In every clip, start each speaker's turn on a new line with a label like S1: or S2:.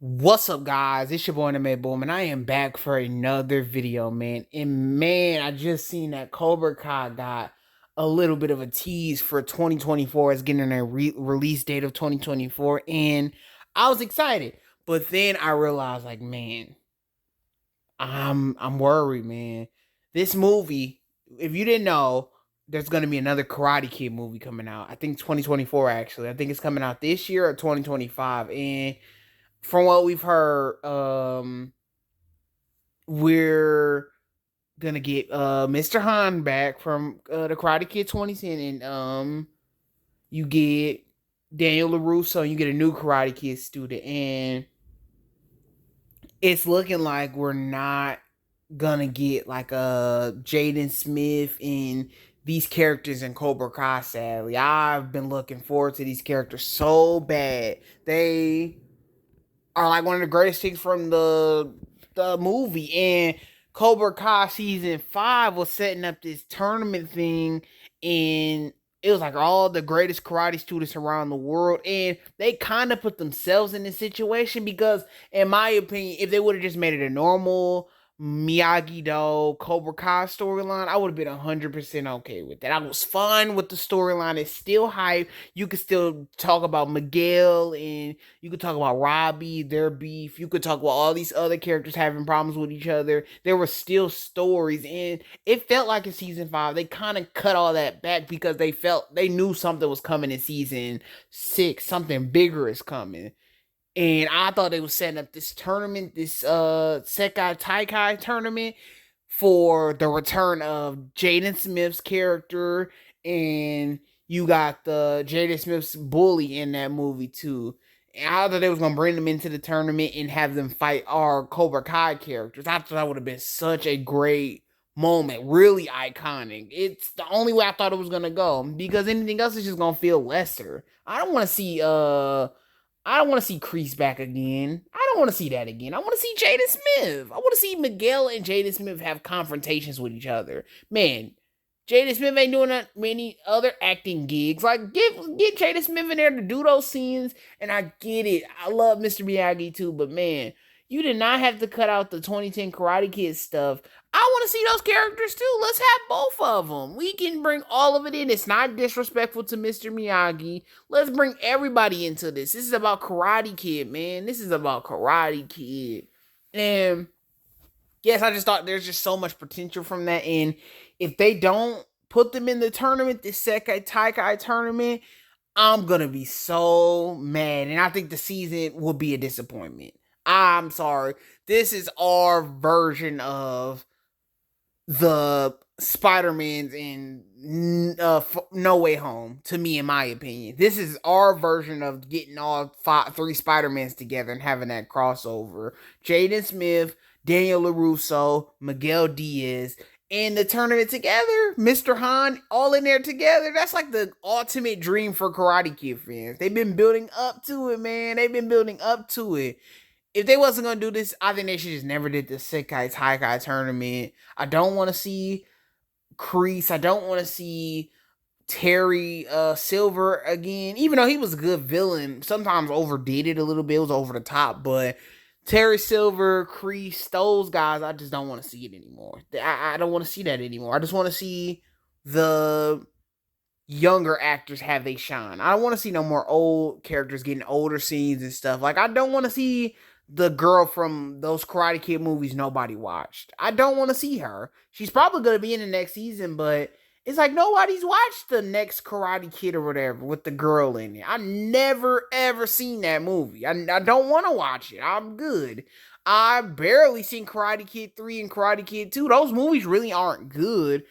S1: What's up, guys? It's your boy the Mad Boom, and I am back for another video, man. And man, I just seen that Cobra Kai got a little bit of a tease for 2024. It's getting a release date of 2024, and I was excited. But then I realized, like, man, I'm worried, man. This movie, if you didn't know, there's gonna be another Karate Kid movie coming out. I think 2024 actually. I think it's coming out this year or 2025, and from what we've heard, we're gonna get Mr. Han back from the Karate Kid 2010, and you get Daniel LaRusso, and you get a new Karate Kid student, and it's looking like we're not gonna get like Jaden Smith and these characters in Cobra Kai. Sadly, I've been looking forward to these characters so bad. They are like one of the greatest things from the movie. And Cobra Kai season 5 was setting up this tournament thing, and it was like all the greatest karate students around the world, and they kind of put themselves in this situation because, in my opinion, if they would have just made it a normal Miyagi Do Cobra Kai storyline, I would have been 100% okay with that. I was fine with the storyline. It's still hype. You could still talk about Miguel, and you could talk about Robbie, their beef. You could talk about all these other characters having problems with each other. There were still stories, and it felt like in season 5 they kind of cut all that back because they knew something was coming in season 6. Something bigger is coming. And I thought they were setting up this tournament, this Sekai Taikai tournament for the return of Jaden Smith's character, and you got the Jaden Smith's bully in that movie too. And I thought they was gonna bring them into the tournament and have them fight our Cobra Kai characters. I thought that would have been such a great moment, really iconic. It's the only way I thought it was gonna go because anything else is just gonna feel lesser. I don't want to see Kreese back again. I don't want to see that again. I want to see Jaden Smith. I want to see Miguel and Jaden Smith have confrontations with each other. Man, Jaden Smith ain't doing that many other acting gigs. Like, get Jaden Smith in there to do those scenes, and I get it. I love Mr. Miyagi too, but man, you did not have to cut out the 2010 Karate Kid stuff. I want to see those characters too. Let's have both of them. We can bring all of it in. It's not disrespectful to Mr. Miyagi. Let's bring everybody into this. This is about Karate Kid, man. This is about Karate Kid. And yes, I just thought there's just so much potential from that. And if they don't put them in the tournament, this Sekai Taikai tournament, I'm going to be so mad. And I think the season will be a disappointment. I'm sorry. This is our version of the Spider-Mans in No Way Home, to me, in my opinion. This is our version of getting three Spider-Mans together and having that crossover. Jaden Smith, Daniel LaRusso, Miguel Diaz, and the tournament together, Mr. Han, all in there together. That's like the ultimate dream for Karate Kid fans. They've been building up to it, man. They've been building up to it. If they wasn't gonna do this, I think they should just never did the Sekai Taikai tournament. I don't want to see Kreese. I don't want to see Terry Silver again. Even though he was a good villain, sometimes overdid it a little bit. It was over the top, but Terry Silver, Kreese, those guys, I just don't want to see it anymore. I don't want to see that anymore. I just want to see the younger actors have they shine. I don't want to see no more old characters getting older scenes and stuff. Like, I don't want to see the girl from those Karate Kid movies nobody watched. I don't want to see her. She's probably going to be in the next season, but it's like nobody's watched the next Karate Kid or whatever with the girl in it. I never ever seen that movie. I don't want to watch it. I'm good. I barely seen Karate Kid 3 and Karate Kid 2. Those movies really aren't good.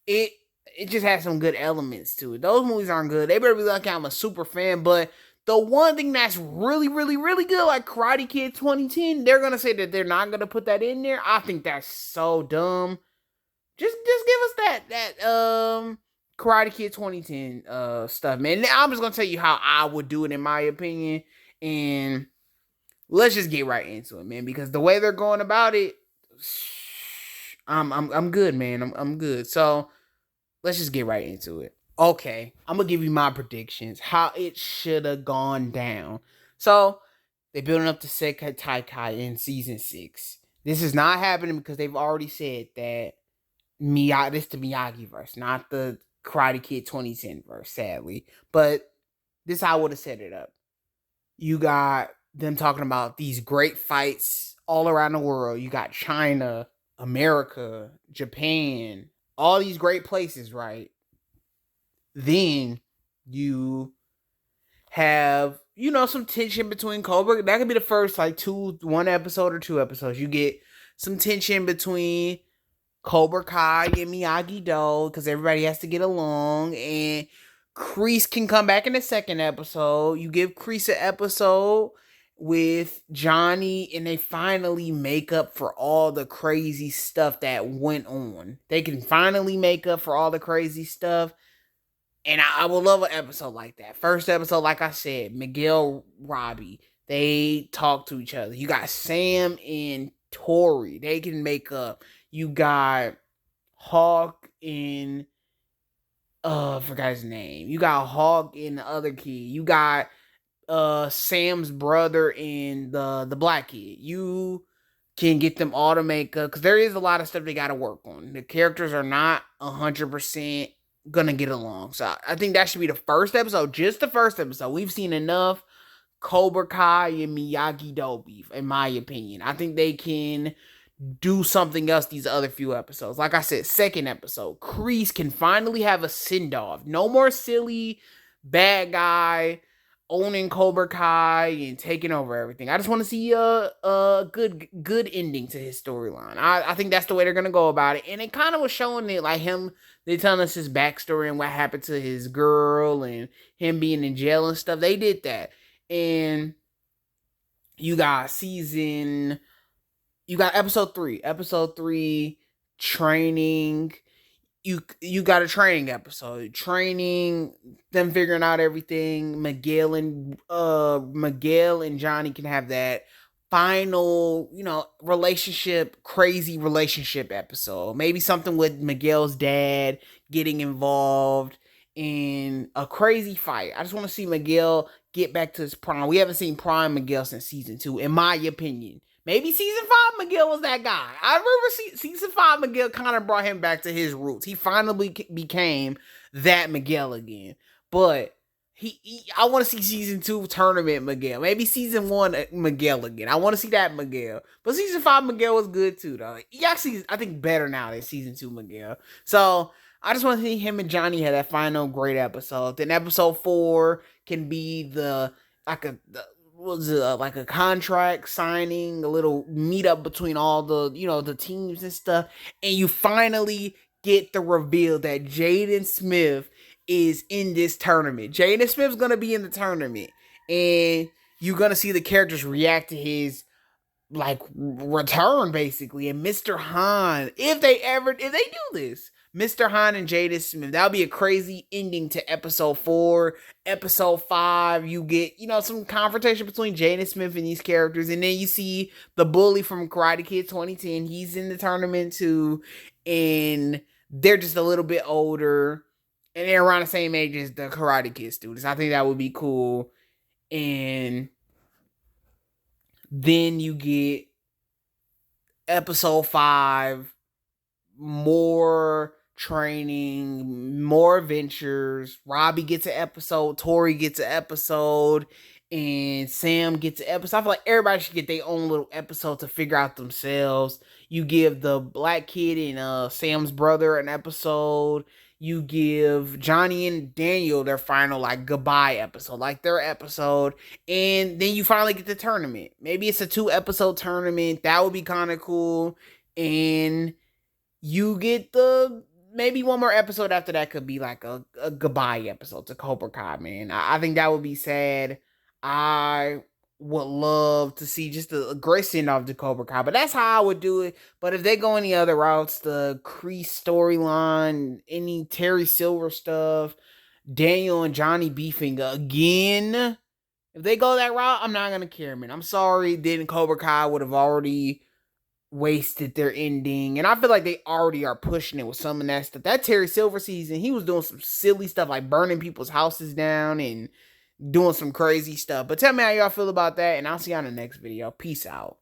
S1: It it just has some good elements to it. Those movies aren't good. They better be lucky I'm a super fan, but the one thing that's really, really, really good, like Karate Kid 2010, they're gonna say that they're not gonna put that in there. I think that's so dumb. Just give us that Karate Kid 2010 stuff, man. I'm just gonna tell you how I would do it in my opinion, and let's just get right into it, man. Because the way they're going about it, I'm good, man. I'm good. So let's just get right into it. Okay, I'm gonna give you my predictions, how it should have gone down. So They're building up to Sekai Kai in season 6. This is not happening because they've already said that this is the Miyagi verse, not the Karate Kid 2010 verse, sadly. But this is how I would have set it up. You got them talking about these great fights all around the world. You got China, America, Japan, all these great places, right? Then you have, some tension between Cobra. That could be the first one episode or 2 episodes. You get some tension between Cobra Kai and Miyagi Do because everybody has to get along, and Kreese can come back in the second episode. You give Kreese an episode with Johnny, and they finally make up for all the crazy stuff that went on. They can finally make up for all the crazy stuff. And I would love an episode like that. First episode, like I said, Miguel, Robbie, they talk to each other. You got Sam and Tori. They can make up. You got Hawk and I forgot his name. You got Hawk and the other kid. You got Sam's brother and the black kid. You can get them all to make up because there is a lot of stuff they got to work on. The characters are not 100% gonna get along. So I think that should be the first episode. Just the first episode. We've seen enough Cobra Kai and Miyagi Do beef, in my opinion. I think they can do something else these other few episodes. Like I said, second episode, Kreese can finally have a send-off. No more silly bad guy owning Cobra Kai and taking over everything. I just want to see a good ending to his storyline. I think that's the way they're gonna go about it. And it kind of was showing it like him. They telling us his backstory and what happened to his girl and him being in jail and stuff. They did that. And you got episode 3. Episode 3, training. You got a training episode. Training, them figuring out everything. Miguel and Johnny can have that final, crazy relationship episode. Maybe something with Miguel's dad getting involved in a crazy fight. I just want to see Miguel get back to his prime. We haven't seen prime Miguel since season 2, in my opinion. Maybe season 5 Miguel was that guy. I remember season 5 Miguel kind of brought him back to his roots. He finally became that Miguel again. But I want to see season 2 tournament Miguel. Maybe season 1 Miguel again. I want to see that Miguel. But season 5 Miguel was good too, though. He actually, I think, better now than season 2 Miguel. So I just want to see him and Johnny have that final great episode. Then episode 4 can be like a contract signing, a little meetup between all the teams and stuff, and you finally get the reveal that Jaden Smith is in this tournament. Jaden Smith's gonna be in the tournament, and you're gonna see the characters react to his return, basically. And Mr. Han, if they do this, Mr. Han and Jaden Smith, that'll be a crazy ending to episode 4. Episode 5, you get, some confrontation between Jaden Smith and these characters. And then you see the bully from Karate Kid 2010. He's in the tournament too. And they're just a little bit older. And they're around the same age as the Karate Kid students. I think that would be cool. And then you get episode 5, more training, more adventures. Robbie gets an episode, Tori gets an episode, and Sam gets an episode. I feel like everybody should get their own little episode to figure out themselves. You give the black kid and Sam's brother an episode. You give Johnny and Daniel their final goodbye episode, their episode, and then you finally get the tournament. Maybe it's a 2-episode tournament. That would be kind of cool. And you get maybe one more episode after that could be a goodbye episode to Cobra Kai, man. I think that would be sad. I would love to see just a great send-off to Cobra Kai, but that's how I would do it. But if they go any other routes, the Kreese storyline, any Terry Silver stuff, Daniel and Johnny beefing again, if they go that route, I'm not gonna care, man. I'm sorry. Then Cobra Kai would have already wasted their ending, and I feel like they already are pushing it with some of that stuff. That Terry Silver season, he was doing some silly stuff like burning people's houses down and doing some crazy stuff. But tell me how y'all feel about that, and I'll see you on the next video. Peace out.